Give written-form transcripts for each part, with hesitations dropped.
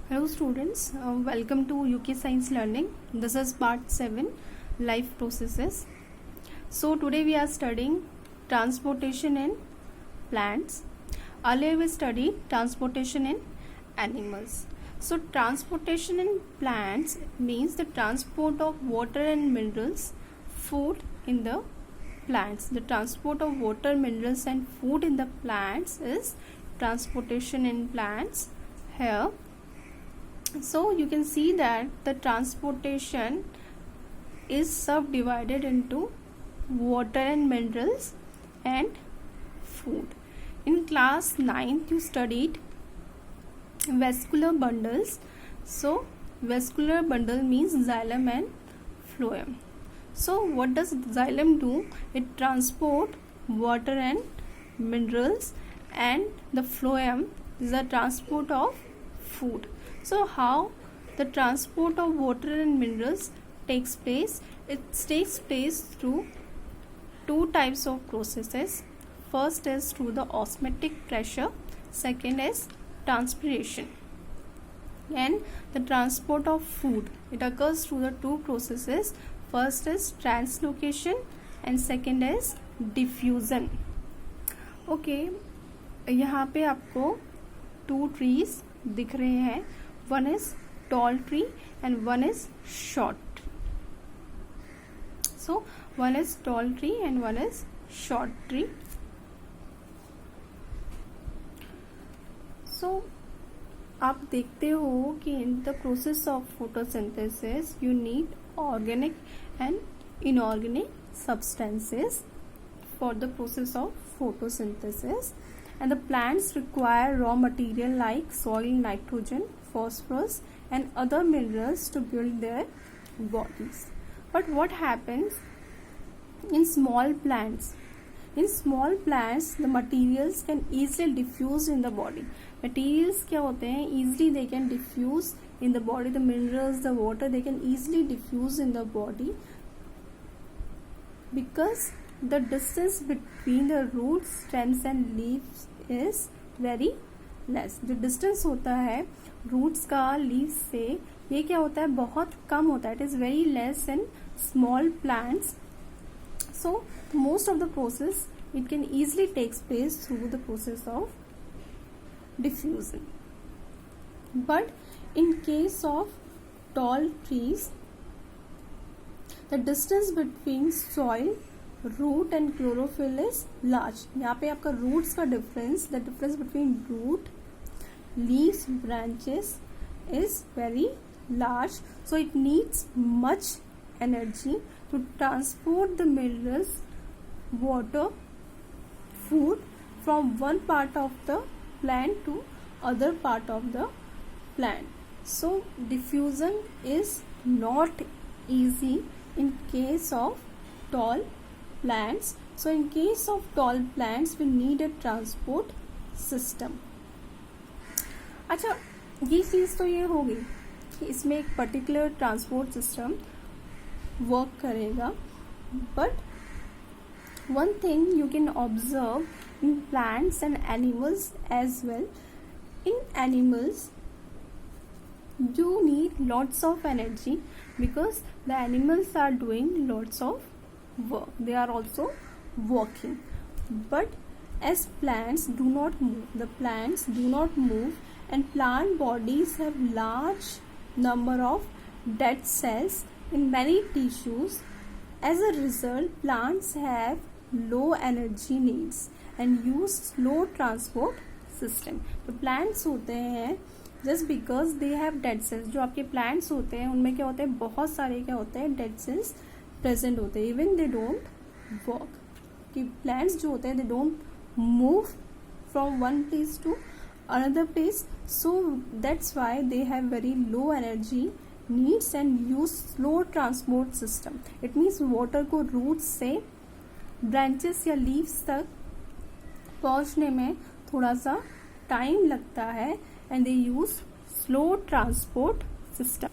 Hello students, welcome to UK Science Learning. This is part 7, Life Processes. So today we are studying transportation in plants. Earlier we studied transportation in animals. So transportation in plants means the transport of water and minerals, food in the plants. The transport of water, minerals and food in the plants is transportation in plants here. So you can see that the transportation is subdivided into water and minerals and food. In class 9th you studied vascular bundles. So vascular bundle means xylem and phloem. So what does xylem do? It transport water and minerals, and the phloem is the transport of food. So how the transport of water and minerals takes place? It takes place through two types of processes. First is through the osmotic pressure, second is transpiration. And the transport of food, it occurs through the two processes. First is translocation and second is diffusion. Okay, यहाँ पे आपको two trees दिख रहे हैं. One is tall tree and one is short tree. So one is tall tree and one is short tree. So आप देखते हो कि in the process of photosynthesis you need organic and inorganic substances for the process of photosynthesis, and the plants require raw material like soil, nitrogen, phosphorus and other minerals to build their bodies. But what happens in small plants? In small plants the materials can easily diffuse in the body. Materials क्या होते हैं? Easily they can diffuse in the body. The minerals, the water, they can easily diffuse in the body because the distance between the roots, stems and leaves is very less. जो distance होता है roots का leaves से, ये क्या होता है? बहुत कम होता है. It is very less in small plants. So most of the process it can easily takes place through the process of diffusion. But in case of tall trees, the distance between soil, root and chlorophyll is large. यहाँ पे आपका roots का difference, the difference between root, leaves, branches is very large. So it needs much energy to transport the minerals, water, food from one part of the plant to other part of the plant. So diffusion is not easy in case of tall plants. So in case of tall plants we need a transport system. अच्छा, ये चीज़ तो ये होगी कि इसमें एक particular transport system work करेगा. But one thing you can observe in plants and animals as well. In animals you need lots of energy because the animals are doing lots of work. They are also working. But as plants do not move, the plants do not move, and plant bodies have large number of dead cells in many tissues. As a result, plants have low energy needs and use slow transport system. तो plants होते हैं just because they have dead cells. जो आपके plants होते हैं उनमें क्या होते हैं? बहुत सारे क्या होते हैं? dead cells present होते हैं. Even they don't work. कि plants जो होते हैं they don't move from one place to another place. So that's why they have very low energy needs and use slow transport system. It means water को roots से branches या leaves तक पहुँचने में थोड़ा सा टाइम लगता है, and they use slow transport system.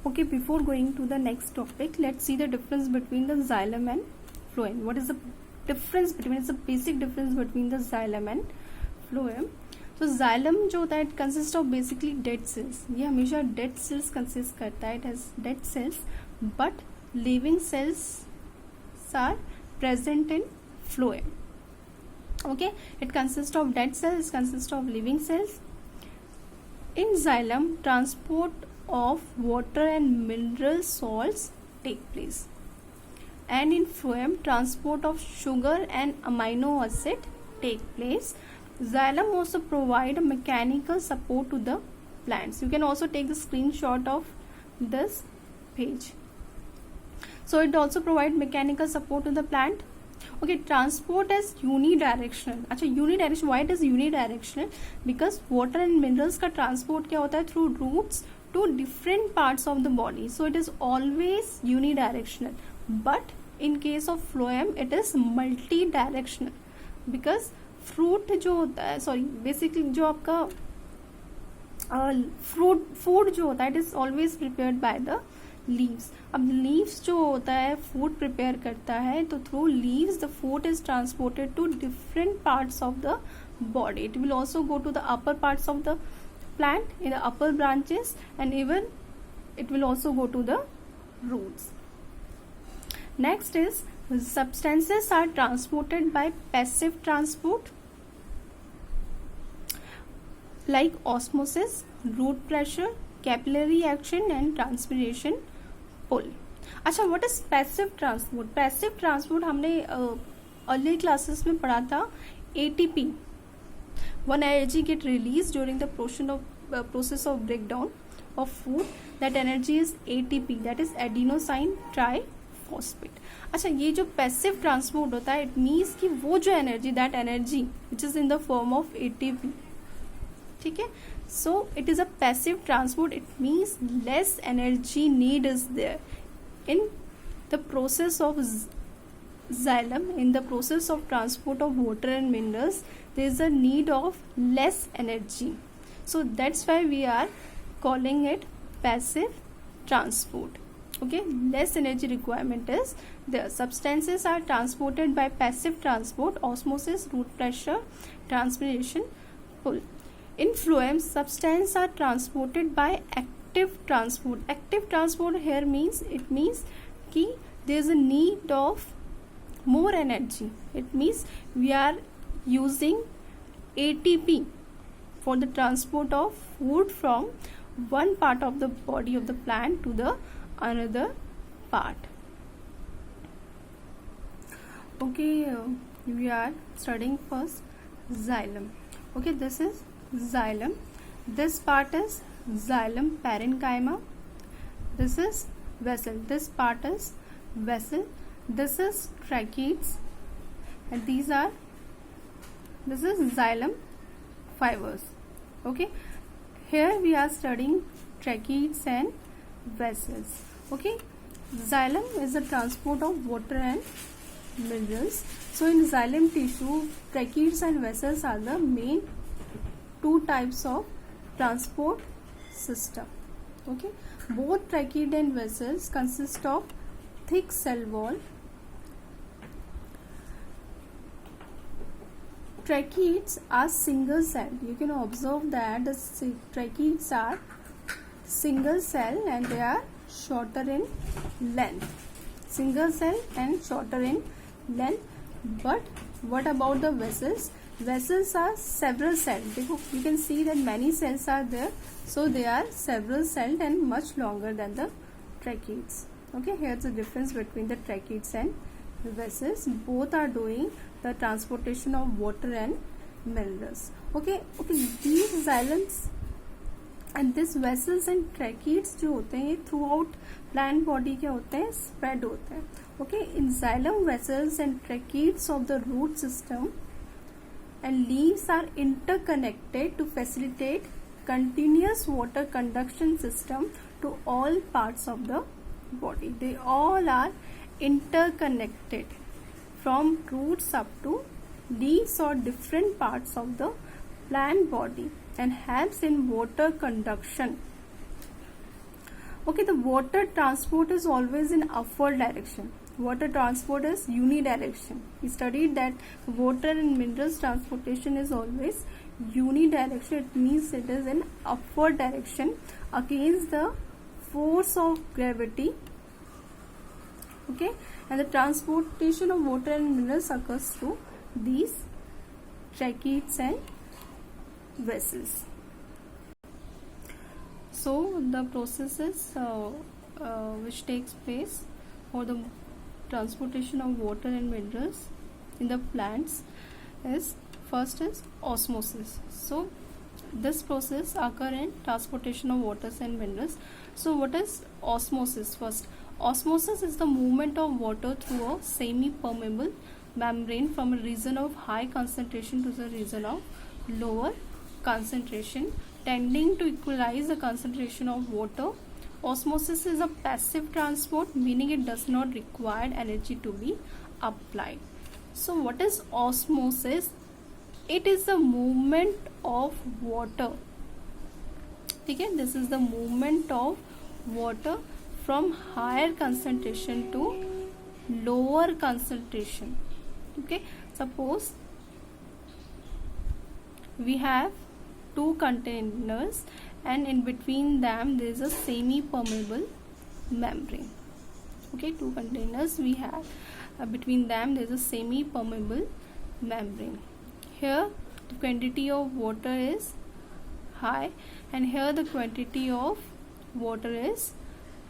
Okay, before going to the next topic, let's see the difference between the xylem and phloem. What is the difference between? It's a basic difference between the xylem and phloem. तो xylem जो होता है it consist of basically dead cells, ये हमेशा dead cells consist करता है, it has dead cells but living cells are present in phloem. Okay, it consists of dead cells, consists of living cells. In xylem, transport of water and mineral salts take place, and in phloem, transport of sugar and amino acid take place. Xylem also provide mechanical support to the plants. You can also take the screenshot of this page. So it also provide mechanical support to the plant. Okay, transport is unidirectional. अच्छा, unidirectional, why it is unidirectional? Because water and minerals का transport क्या होता है? Through roots to different parts of the body. So it is always unidirectional. But in case of phloem, it is multidirectional. Because fruit जो होता है, sorry, basically जो आपका food जो होता है, it is always prepared by the leaves. अब leaves जो होता है फूड प्रिपेयर करता है, तो through leaves the food is transported to different parts of the body. It will also go to the upper parts of the plant in the upper branches and even it will also go to the roots. Next is substances are transported by passive transport like osmosis, root pressure, capillary action and transpiration pull. अच्छा, what is passive transport? Passive transport हमने early classes में पढ़ा था. ATP, one energy get released during the process of breakdown of food. That energy is ATP, that is adenosine triphosphate. अच्छा, ये जो passive transport होता है, इट मीन्स कि वो जो energy, that energy which is in the form of ATP. ठीक है, so it is a passive transport. It means less energy need is there in the process of xylem. In the process of transport of water and minerals, there is a need of less energy, so that's why we are calling it passive transport. Okay, less energy requirement is there. Substances are transported by passive transport, osmosis, root pressure, transpiration, pull. In phloem, substances are transported by active transport. Active transport here means, it means कि there is a need of more energy. It means we are using ATP for the transport of food from one part of the body of the plant to the another part. Okay, we are studying first xylem. Okay, this is xylem. This part is xylem parenchyma. This is vessel. This part is vessel. This is tracheids, and this is xylem fibers. Okay, here we are studying tracheids and vessels. Okay, xylem is the transport of water and minerals. So in xylem tissue, tracheids and vessels are the main two types of transport system. Okay, both tracheid and vessels consist of thick cell wall. Tracheids are single celled. You can observe that the tracheids are single cell and they are shorter in length. Single cell and shorter in length. But what about the vessels? Vessels are several celled. You can see that many cells are there, so they are several celled and much longer than the tracheids. Okay, here's the difference between the tracheids and vessels. Both are doing the transportation of water and minerals. Okay, these xylems and this vessels and tracheids जो होते हैं, ये throughout plant body क्या होते हैं, spread होते हैं. Okay, in xylem, vessels and tracheids of the root system and leaves are interconnected to facilitate continuous water conduction system to all parts of the body. They all are interconnected from roots up to leaves or different parts of the plant body and helps in water conduction. Okay, the water transport is always in upward direction. Water transport is unidirection. We studied that water and minerals transportation is always unidirectional, it means it is in upward direction against the force of gravity. Okay, and the transportation of water and minerals occurs through these tracheids and vessels. So the processes which takes place for the transportation of water and minerals in the plants is first is osmosis. So this process occur in transportation of waters and minerals. So what is osmosis? First, osmosis is the movement of water through a semi-permeable membrane from a region of high concentration to the region of lower concentration, tending to equalize the concentration of water. Osmosis is a passive transport, meaning it does not require energy to be applied. So what is osmosis? It is the movement of water. Okay, this is the movement of water from higher concentration to lower concentration. Okay, suppose we have two containers and in between them there is a semi-permeable membrane. Okay, two containers we have, between them there is a semi-permeable membrane. Here the quantity of water is high and here the quantity of water is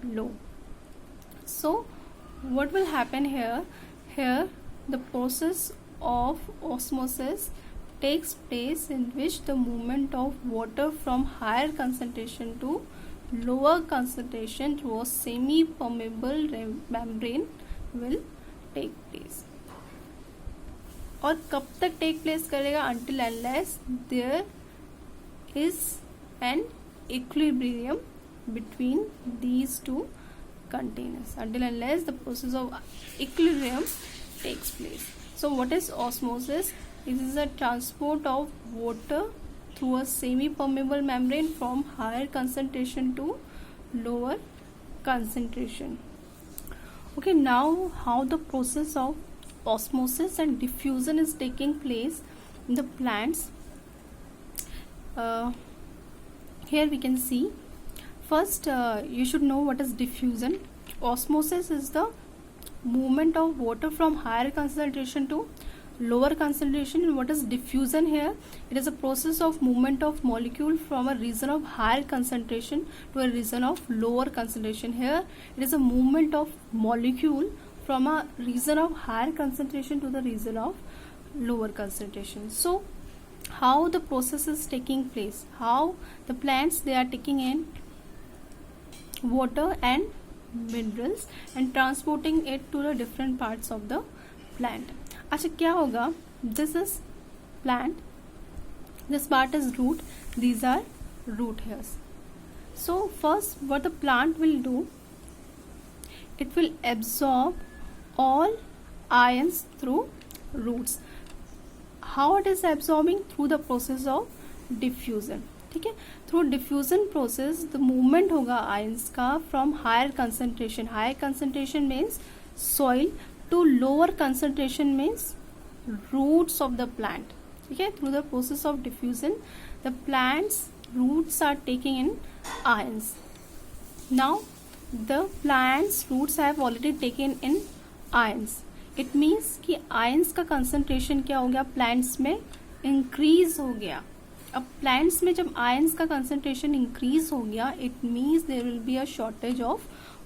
low. So what will happen here? Here the process of osmosis takes place in which the movement of water from higher concentration to lower concentration through a semi-permeable membrane will take place. और कब तक take place करेगा? until unless there is an equilibrium between these two containers, until unless the process of equilibrium takes place. So what is osmosis? It is a transport of water through a semi-permeable membrane from higher concentration to lower concentration. Okay, now how the process of osmosis and diffusion is taking place in the plants. Here we can see, first you should know what is diffusion. Osmosis is the movement of water from higher concentration to lower concentration. And what is diffusion here? It is a process of movement of molecule from a region of higher concentration to a region of lower concentration. Here it is a movement of molecule from a region of higher concentration to the region of lower concentration. So how the process is taking place? How the plants, they are taking in water and minerals and transporting it to the different parts of the plant. अच्छा क्या होगा? This is plant, this part is root, these are root hairs. So first what the plant will do, it will absorb all ions through roots. How it is absorbing? Through the process of diffusion. ठीक है, through diffusion process the movement होगा ions का from higher concentration. Higher concentration means soil to lower concentration means roots of the plant. ठीक है, through the process of diffusion the plants roots are taking in ions. Now the plants roots have already taken in ions. It means कि ions का concentration क्या हो गया? Plants में increase हो गया. अब प्लांट्स में जब आयंस का कंसंट्रेशन इंक्रीज हो गया, it means there will be a shortage of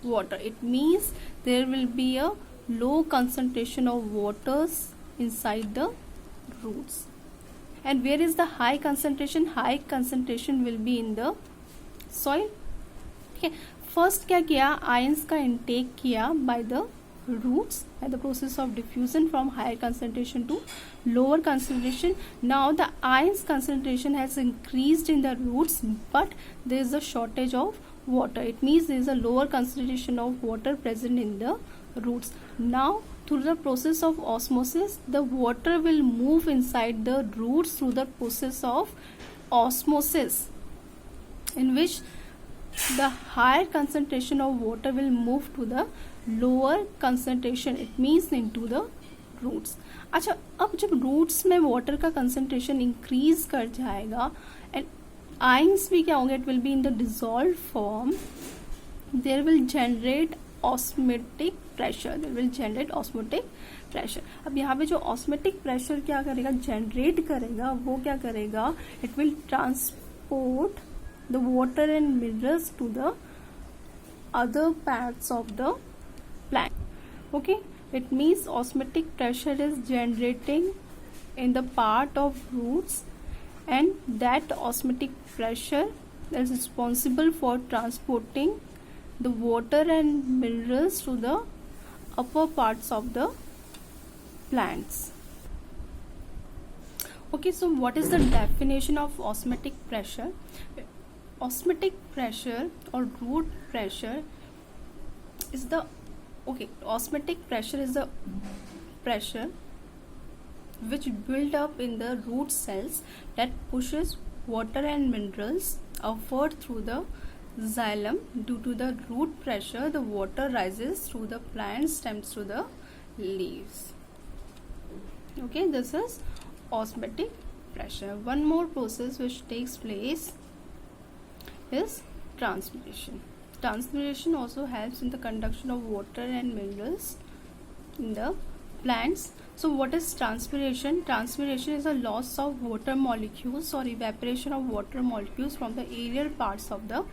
water. It means there will be a low concentration of waters inside the roots. And where is the high concentration? High concentration will be in the soil. Okay, first क्या किया? Ions का intake किया by the roots, by the process of diffusion from higher concentration to lower concentration. Now the ions concentration has increased in the roots, but there is a shortage of water. It means there is a lower concentration of water present in the roots. Now through the process of osmosis, the water will move inside the roots through the process of osmosis, in which the higher concentration of water will move to the lower concentration. It means into the roots. अच्छा, अब जब roots में water का concentration increase कर जाएगा and ions भी क्या होंगे, it will be in the dissolve form, there will generate osmotic pressure, there will generate osmotic pressure. अब यहाँ पे जो ऑस्मोटिक प्रेशर क्या करेगा, जनरेट करेगा, वो क्या करेगा, it will transport the water and minerals to the other parts of the plant. Okay, it means osmotic pressure is generating in the part of roots, and that osmotic pressure is responsible for transporting the water and minerals to the upper parts of the plants. Okay, so what is the definition of osmotic pressure? Osmotic pressure or root pressure is the osmotic pressure is the pressure which build up in the root cells that pushes water and minerals upward through the xylem. Due to the root pressure, the water rises through the plant stems to the leaves. Okay, this is osmotic pressure. One more process which takes place is transpiration. Transpiration also helps in the conduction of water and minerals in the plants. So what is transpiration? Transpiration is a loss of water molecules or evaporation of water molecules from the aerial parts of the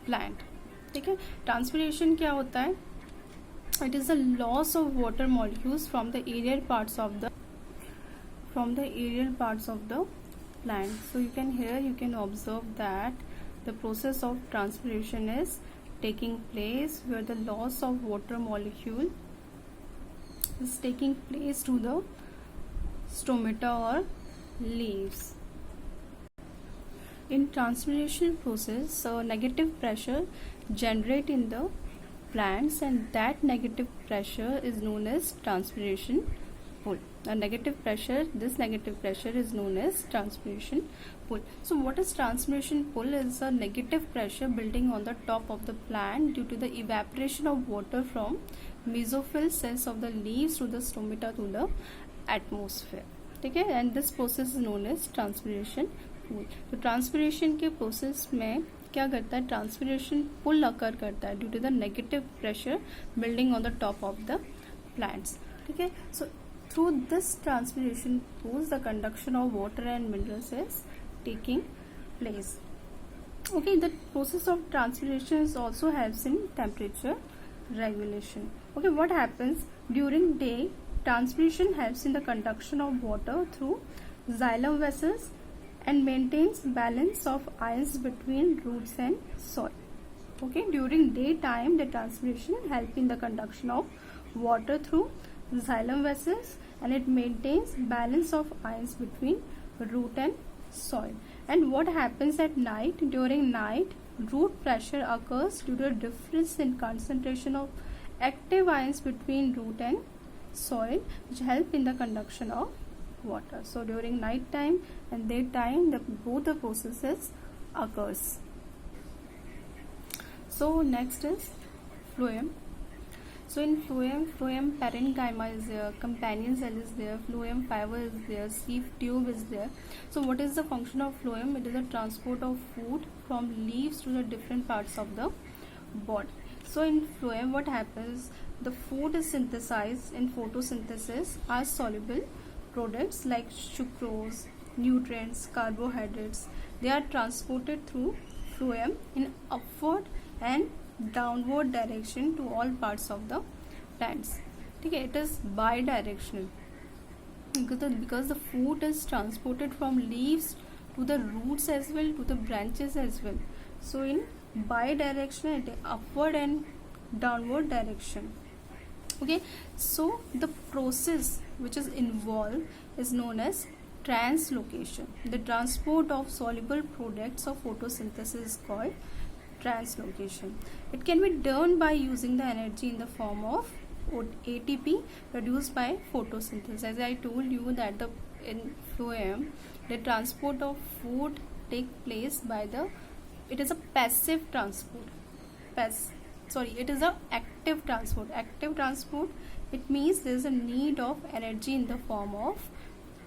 plant. ठीक है, transpiration क्या होता है? It is a loss of water molecules from the aerial parts of the plant. So you can observe that the process of transpiration is taking place where the loss of water molecule is taking place to the stomata or leaves. In transpiration process, negative pressure generate in the plants, and that negative pressure is known as transpiration pull. This negative pressure is known as transpiration pull. So what is transpiration pull? Is a negative pressure building on the top of the plant due to the evaporation of water from mesophyll cells of the leaves to the stomata to the atmosphere. ठीक है, and this process is known as transpiration pull. तो transpiration के process में क्या करता है, transpiration pull occur करता है due to the negative pressure building on the top of the plants. ठीक है, so through this transpiration process, the conduction of water and minerals is taking place. Okay, the process of transpiration also helps in temperature regulation. Okay, what happens during day? Transpiration helps in the conduction of water through xylem vessels and maintains balance of ions between roots and soil. Okay, during daytime, the transpiration helps in the conduction of water through xylem vessels, and it maintains balance of ions between root and soil. And what happens at night? During night, root pressure occurs due to a difference in concentration of active ions between root and soil, which help in the conduction of water. So during night time and daytime, both the processes occurs. So next is phloem. So in phloem parenchyma is there, companion cell is there, phloem fiber is there, sieve tube is there. So what is the function of phloem? It is the transport of food from leaves to the different parts of the body. So in phloem, what happens? The food is synthesized in photosynthesis as soluble products like sucrose, nutrients, carbohydrates. They are transported through phloem in upward and downward direction to all parts of the plants. Okay, it is bidirectional because the food is transported from leaves to the roots as well, to the branches as well. So in bidirectional, upward and downward direction. Okay, so the process which is involved is known as translocation. The transport of soluble products of photosynthesis is called translocation. It can be done by using the energy in the form of ATP produced by photosynthesis. As I told you that in phloem, the transport of food take place by it is a passive transport. It is a active transport. Active transport It means there is a need of energy in the form of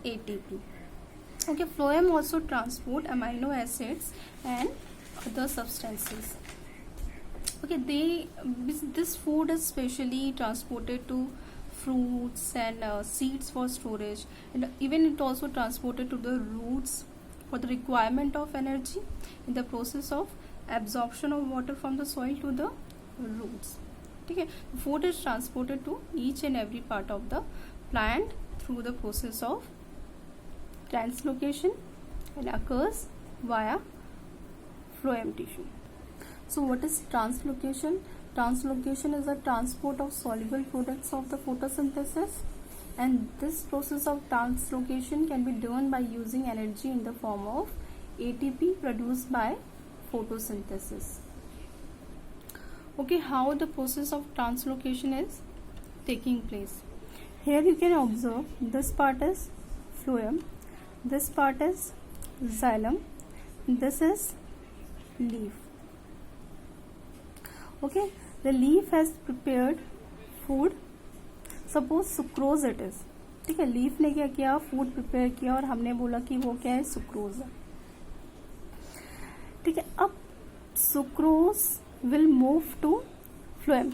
ATP. Okay, phloem also transport amino acids and other substances. Okay, this food is specially transported to fruits and seeds for storage, and even it also transported to the roots for the requirement of energy in the process of absorption of water from the soil to the roots. Okay, food is transported to each and every part of the plant through the process of translocation and occurs via phloem tissue. So what is translocation? Translocation is a transport of soluble products of the photosynthesis, and this process of translocation can be done by using energy in the form of ATP produced by photosynthesis. Okay, how the process of translocation is taking place. Here you can observe this part is phloem, this part is xylem, this is leaf. Okay, the leaf has prepared food. Suppose sucrose it is, ठीक है. Leaf ने क्या किया, food prepare किया और हमने बोला कि वो क्या है, सुक्रोज है. ठीक है, अब sucrose will move to phloem.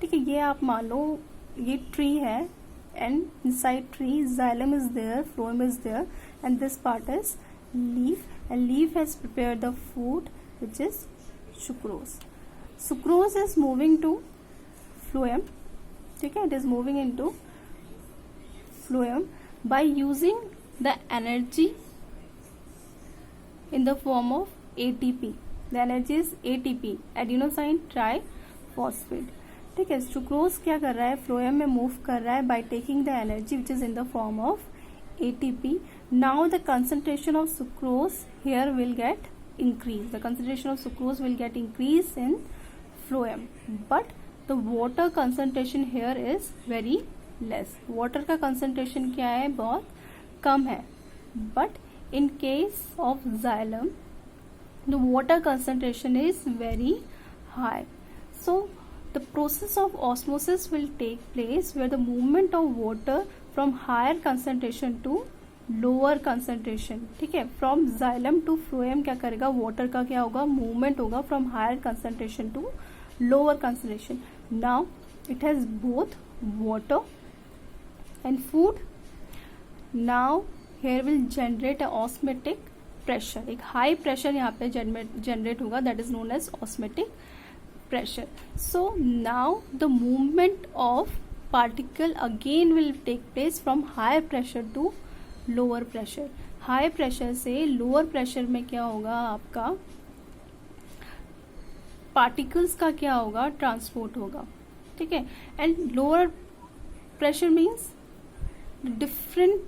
ठीक है, ये आप मान लो ये ट्री है and inside tree xylem is there, phloem is there and this part is leaf and leaf has prepared the food which is sucrose. Sucrose is moving to phloem. ठीक है, it is moving into phloem by using the energy in the form of ATP. The energy is ATP, adenosine triphosphate. ठीक है, sucrose क्या कर रहा है, phloem में move कर रहा है by taking the energy which is in the form of ATP. Now the concentration of sucrose here will get increased. The concentration of sucrose will get increased in phloem, but the water concentration here is very less. water का concentration क्या है, बहुत कम है. but in case of xylem the water concentration is very high. so the process of osmosis will take place where the movement of water from higher concentration to lower concentration. ठीक है, from xylem to phloem क्या करेगा, water का क्या होगा, movement होगा from higher concentration to lower concentration. Now it has both water and food. Now here will generate a osmotic pressure. एक high pressure यहाँ पे generate होगा, that is known as osmotic pressure. So now the movement of particle again will take place from higher pressure to lower pressure. high pressure से lower pressure में क्या होगा, आपका particles का क्या होगा, ट्रांसपोर्ट होगा. ठीक है, and lower pressure means different